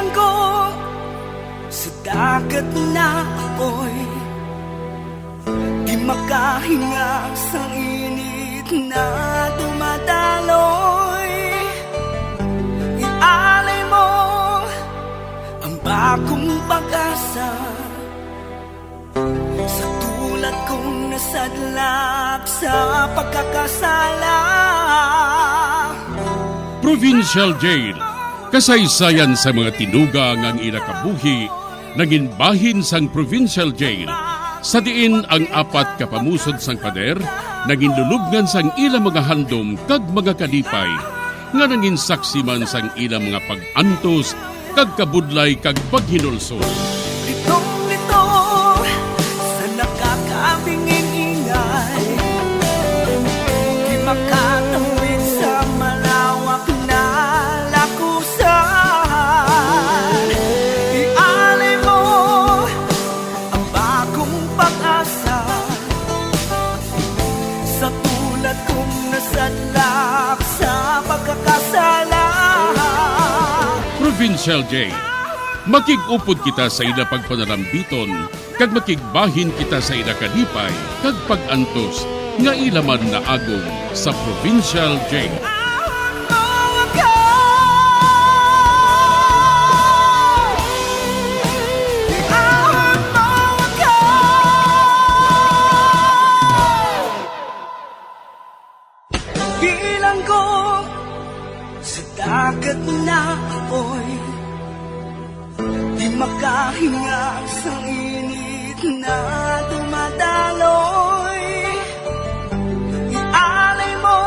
Bilang ko sa dagat na apoy, di makahinga sa init na dumadaloy. Ialay mo ang bagong pag-asa sa tulad kong nasadlak sa pagkakasala. Provincial Jail, kasaysayan sa mga tinugang ang inakabuhi, naging bahin sang Provincial Jail. Sa diin ang apat kapamusod sang pader, naging lulubngan sang ilang mga handom kag mga kalipay, nga naging saksi man sang ilang mga pag-antos, kag kabudlay kag paghinulsol. Litong-lito sa nakakabingin ingay, di makatawid sa malawak na lakusan. Ialay mo ang bagong pag-asa sa tulad kong nasadlak sa pagkakasala. Provincial Jail, makig-upod kita sa ila pagpanarambiton, kag makigbahin kita sa ila kalipay, kag pag-antos, nga ilaman na agong sa Provincial Jail. Bilang ko sa dagat na apoy, di makahinga sa init na dumadaloy. Ialay mo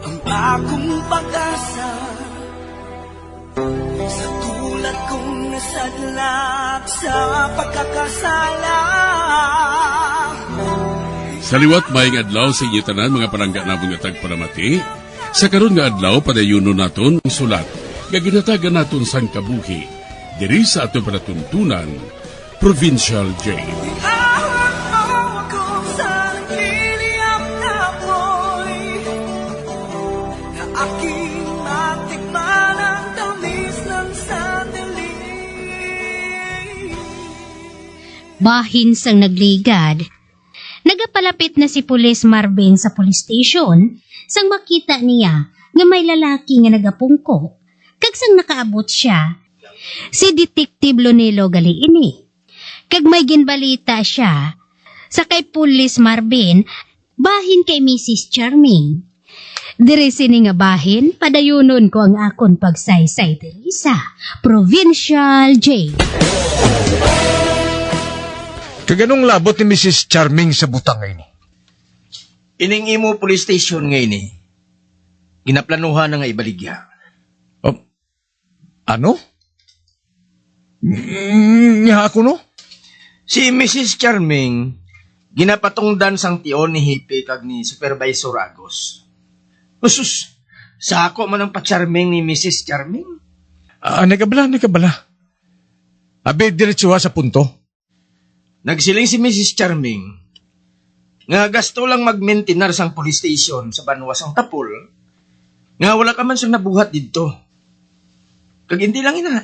ang bagong pag-asa sa tulad kong nasadlak sa pagkakasala. Sa liwat maing adlaw sa inyo tanan mga palangga na mga tagparamati, sa karon nga adlaw padayuno naton ang sulat nga ginatagan naton sang kabuhi diri sa ato panatuntunan, Provincial Jail. Ahon mo ako sa nagkiliyap na apoy, na aking matikman ang tamis ng sandali. Bahin sang nagligad. Nagapalapit na si Pulis Marvin sa police station sang makita niya nga may lalaki nga nagapungko. Kag sang nakaabot siya, si Detective Lonelo Galiini. Kag may ginbalita siya sa kay Pulis Marvin bahin kay Mrs. Charming. Diri sini nga bahin, padayunon ko ang akon pagsaysay diri sa Provincial Jail. Kaganong labot ni Mrs. Charming sa butang ngayon. Ining imo police station ngayon eh. Ginaplanuhan na nga ibaligya. Oh, ano? Nga ako no? Si Mrs. Charming, ginapatungdan sang tion ni Hippie kag ni Supervisor Agos. Usus, sa ako man ang pa-charming ni Mrs. Charming. Nagabala. Abe, diretso ha sa punto. Nagsiling si Mrs. Charming, nga gasto lang mag-maintenar sang police station sa Banwas ang Tapol, nga wala ka man siyang nabuhat dito. Kag hindi lang ina.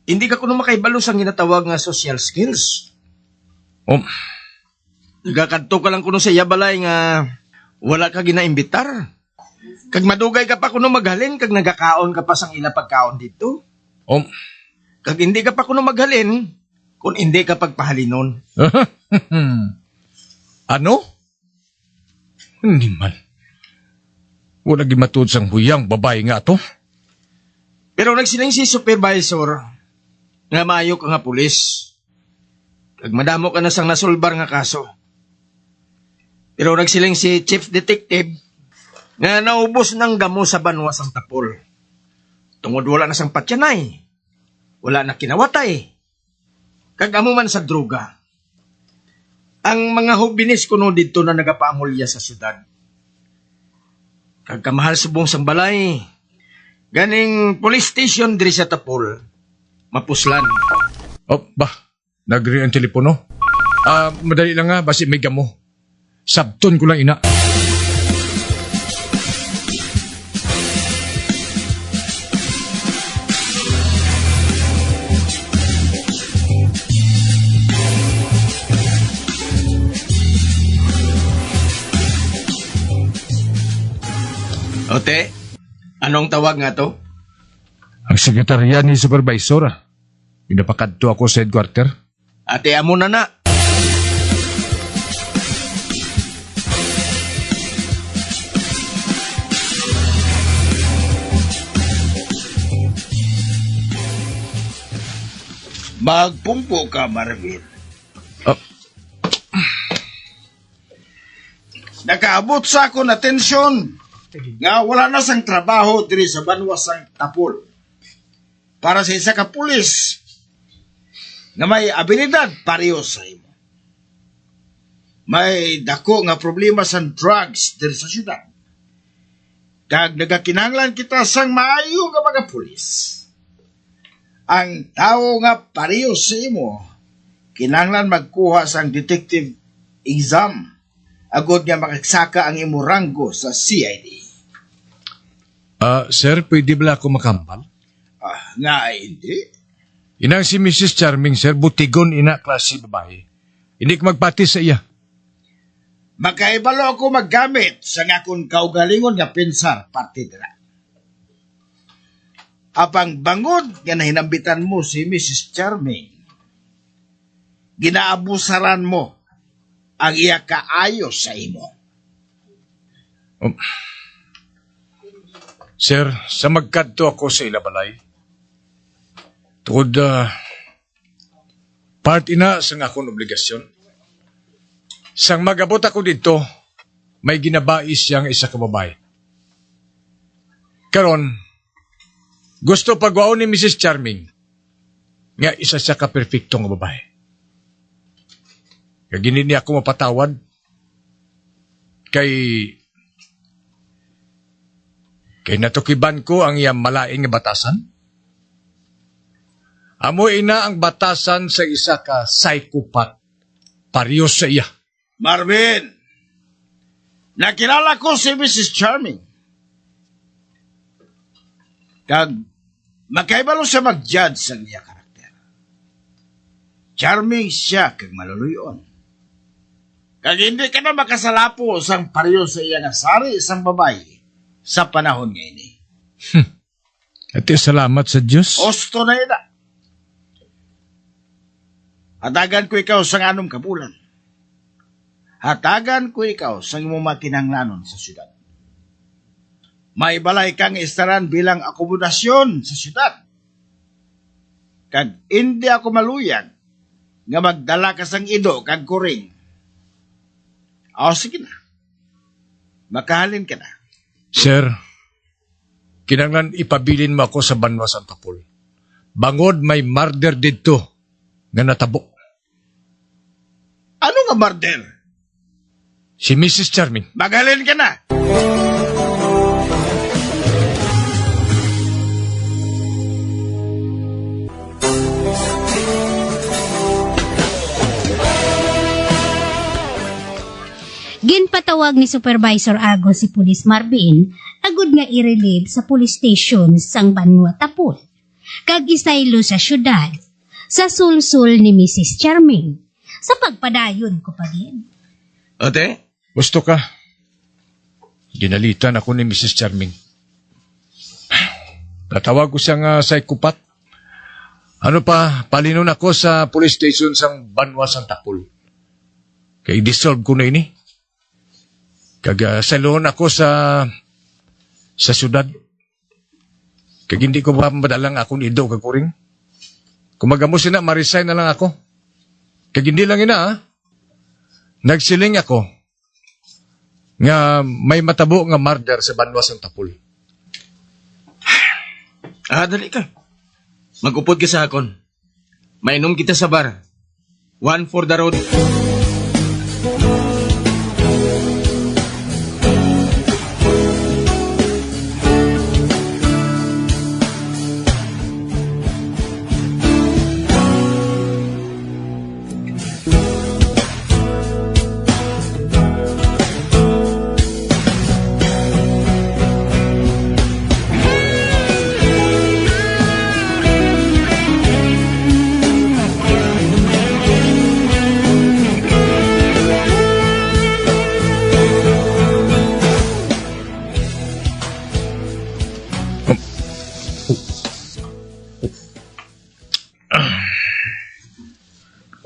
Hindi ka kuno makaibalo sang ginatawag nga social skills. Oh, Nagakadto ka lang kuno sa yabalay nga wala ka ginaimbitar. Kag madugay ka pa kuno maghalin kag nagakaon ka pa sang ila pagkaon dito. oh. Kag hindi ka pa kuno maghalin kung hindi ka pagpahalinon. Ano? Hindi man. Wala gimatod sang huyang babae nga to. Pero nagsiling si supervisor nga maayo ka nga pulis. Kag madamo ka na sang nasulbar nga kaso. Pero nagsiling si chief detective nga naubos ng gamo sa Banwas ang Tapol. Tungod wala na sang patyanay. Wala na kinawatay. Kag amo man sa droga. Ang mga hubinis kuno dito na nagapaamulya sa syudad. Kag kamahal subong sang balay. Ganing police station diri sa Tapol. Mapuslan. Oh, nagri ang telepono. Madali lang nga, basi may gamo. Sabton ko lang ina. Anong tawag nga to? Ang sekretarya ni supervisor. Pinapakadto ako sa headquarter. Ate amo na na. Magpumpo ka, Marvin. Oh, Nakaabot sa akong atensyon nga wala na sang trabaho diri sa banwas sang Tapol. Para sa isa ka pulis nga may abilidad pareho sa imo. May dako nga problema sa drugs diri sa syudad. Kag nagakinahanglan kita sang maayo nga mga pulis. Ang tao nga pareho sa imo, kinahanglan magkuha sang detective exam agod nga makagsaka ang imo ranggo sa CID. sir, pwede ba ako makambal? Nga hindi. Inang si Mrs. Charming, sir, butigon ina klase babae. Hindi ka magpati sa iya. Makaibalo ako maggamit sa nga akong kaugalingon nga pinsar parte dira. Apang bangod nga nahinambitan mo si Mrs. Charming, ginaabusaran mo ang iya kaayo sa imo. Sir, sa magkadto ako sa ilabalay, tungod part ina sa akong obligasyon. Sang magabot ako dito, may ginabais siyang isa ka babae. Karon, gusto pagwaon ni Mrs. Charming nga isa siya ka perfecto nga babae. Kaya gini niya ako mapatawad kay natukiban ko ang iyang malaing nga batasan. Amoy ina ang batasan sa isa ka psychopath. Pareho sa iya. Marvin, nakilala ko si Mrs. Charming. Kag makaibalo siya mag-judge sa niya karakter. Charming siya kag maluluyon. Kag hindi ka na makasalapo sang pareho sa iya nga sari isang babae sa panahon ngayon. Ate, salamat sa Diyos. Osto na ina. Hatagan ko ikaw sang anong kapulan. Hatagan ko ikaw sang imong makinanglanon sa syudad. May balay kang istaran bilang akomodasyon sa syudad. Kag hindi ako maluyag nga magdala ka sang ido kag kuring. O sige na. Makahalin ka na. Sir, kinanglan ipabilin mo ako sa Banwa Santa Paul. Bangod may murder dito nga natabo. Ano nga murder? Si Mrs. Charming. Makahalin ka na. Ginpatawag ni Supervisor Agos si Pulis Marvin agud nga i-relieve sa police station sang Banwa Tapol. Kag isaylo sa syudad sa sulsul ni Mrs. Charming sa pagpadayon ko pa din. Ate? Gusto ka? Ginalitan ako ni Mrs. Charming. Natawag ko siyang psychopath. Ano pa, palinon ako sa police station sang Banwa Santa Paul. Kaya i-dissolve ko na ini. Kag salon ako sa syudad. Kag hindi ko pa madalang akong ido kag kuring. Kung magamos na, ma-resign na lang ako. Kag hindi lang ina, nagsiling ako nga may matabo nga murder sa Banwa Santa Paul. Dali ka. Magupod ka sa akon. Mainom kita sa bar. One for the road.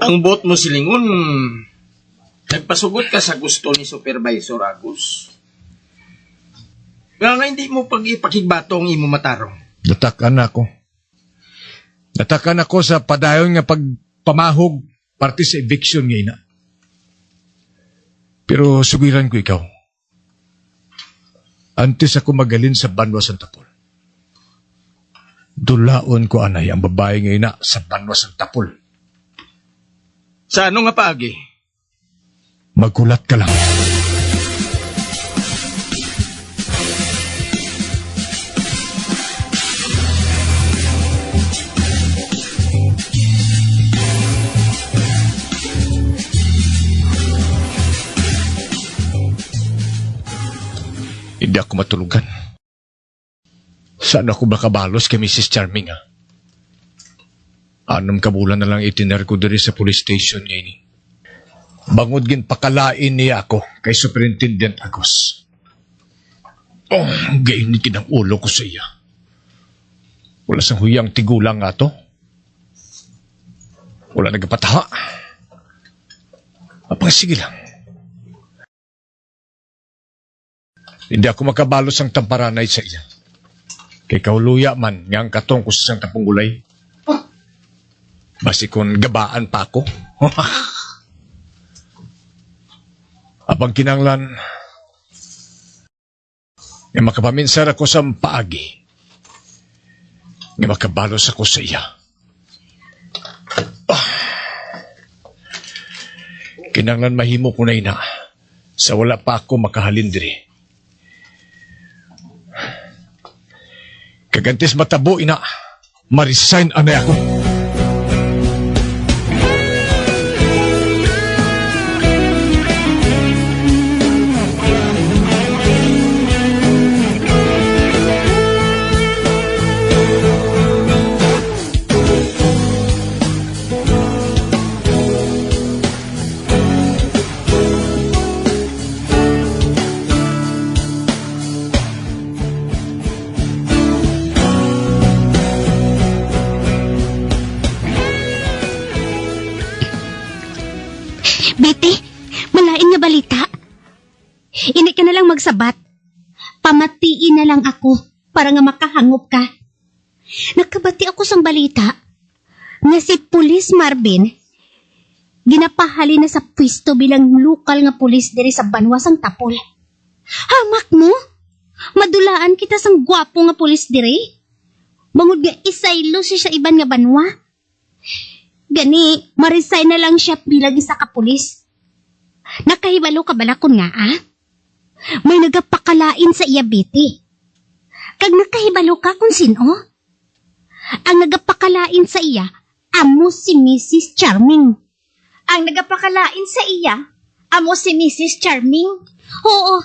Ang bot mo silingon, nagpasugot ka sa gusto ni Supervisor Agus. Nga hindi mo pag-ipakigbato ang imo matarong. Natakan ako. Natakan ako sa padayon nga pagpamahog parte sa eviction nga ina. Pero sugiran ko ikaw. Antes ako magalin sa Banwa Santa Pol. Dulaon ko anay ang babae nga ina sa Banwa Santa Pol. Sa ano nga paagi? Magulat ka lang. Hindi ako matulugan. Saan ako makabalos kay Mrs. Charming, ha? 6 kabulan na lang itiner ko diri sa police station ngayon. Bangod gin pakalain niya ako kay Superintendent Agos. Oh, gainitin ang ulo ko sa iya. Wala sang huyang tigulang nga to. Wala nagpataha. Apang sige lang. Hindi ako makabalos ang tamparanay sa iya. Kay kauluya man, nga ang katong ko sa tapong gulay. Basi kung gabaan pa ako. Apang kinanglan, nga makapaminsar ako sa paagi. Nga makabalos ako sa iya. Kinanglan mahimo ko na ina, sa wala pa ako makahalin diri. Kagantis matabo ina, ma-resign anay ako. Betty, malain nga balita. Ini ka na lang magsabat. Pamatiin na lang ako para nga makahangop ka. Nakabati ako sang balita nga si Pulis Marvin ginapahali na sa pwesto bilang lokal nga pulis diri sa Banwa Santa Pol. Hamak mo? Madulaan kita sang gwapo nga pulis diri? Bangod nga isaylo siya sa iban nga banwa? Gani, ma-resign na lang siya bilang isa ka pulis. Nakahibalo ka balakon nga, ah? May nagapakalain sa iya, Betty. Kag nakahibalo ka kung sino? Ang nagapakalain sa iya, amo si Mrs. Charming. Ang nagapakalain sa iya, amo si Mrs. Charming? Oo.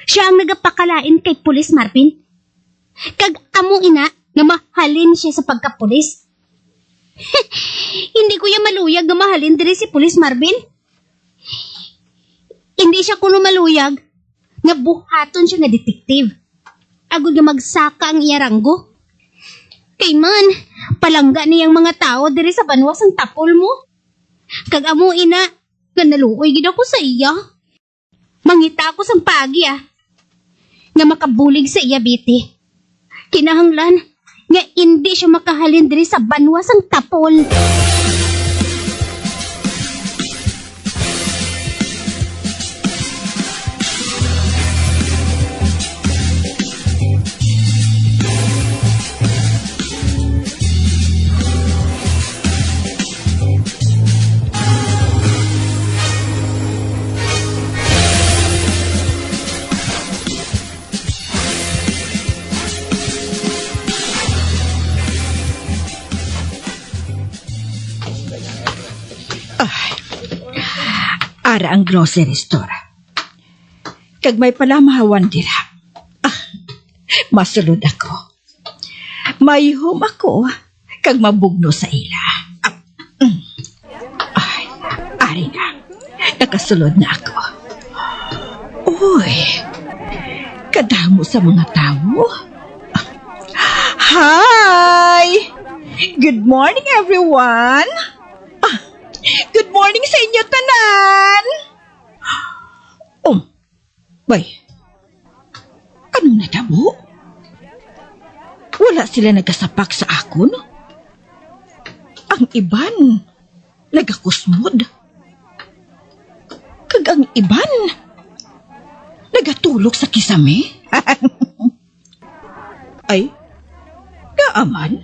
Siya ang nagapakalain kay Pulis Marvin. Kag amo ina, nga mahalin siya sa pagkapulis. Hindi ko yung maluyag na mahalin diri si Pulis Marvin. Hindi siya kuno maluyag nga buhaton siya nga detektive. Agud nga magsaka ang iya ranggo. Kay man, palangga niyang mga tao diri sa Banwa Santa Pol mo. Kag amo ina, nga naluoy gid ako sa iya. Mangita ako sang pagi nga makabulig sa iya, Betty. Kinahanglan nga hindi siya makahalin diri sa Banwa Santa Pol. Ara ang grocery store. Kag may palamahawan dira. Masulod ako. Mayhom ako. Kag mabugno sa ila. Ari na. Nakasulod na ako. Uy. Kadamo sa mga tao. Hi! Good morning, everyone! Good morning sa inyo, tanan! Oh, bay. Anong natabo? Wala sila nagasapak sa akon? Ang iban, nagakusmod. Kag ang iban, nagatulog sa kisame. Ay, gaaman.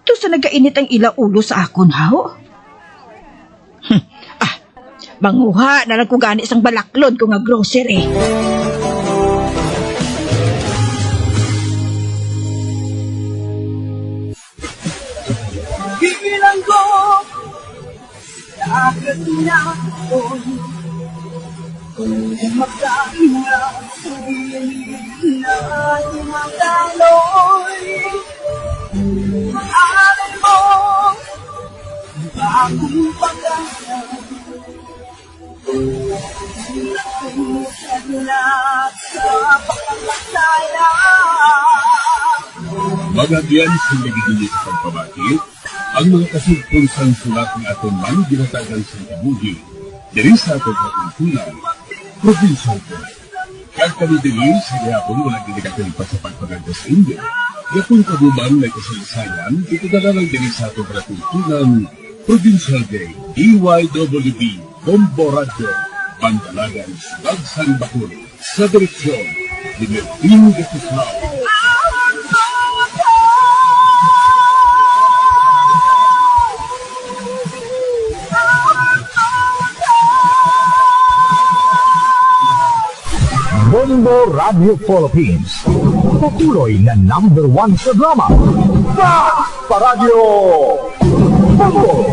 To sa nagainit ang ilaulo sa akon, haw? Manguha na lang ko gani isang balaklod ko nga grocery. Bibilang ko na agad na ako kung magkahinga sabihin na ating magdaloy. Maaari mo bagong pagkasa sa pagkakasaya. Mga diyan sa nagigilit sa pagpabati, ang mga kasugpunsang sulat ng aton man ginatagan sa kabuhi, diri sa aton katuntunan, provincial ko. Kag kami diri sa gihapon wala ginikatin pa sa pagpaganda sa India. Yapon kabubang na kasaysayan, ito na lang diri sa aton katuntunan, Provincial Day, DYWB, Combo Radio, Bandalagan, Dagsang Bakul, sa direksyon, ni Mervin Gatislao. Bongo Radio Philippines. Patuloy na #1 sa drama. Sa Paradyo Bongo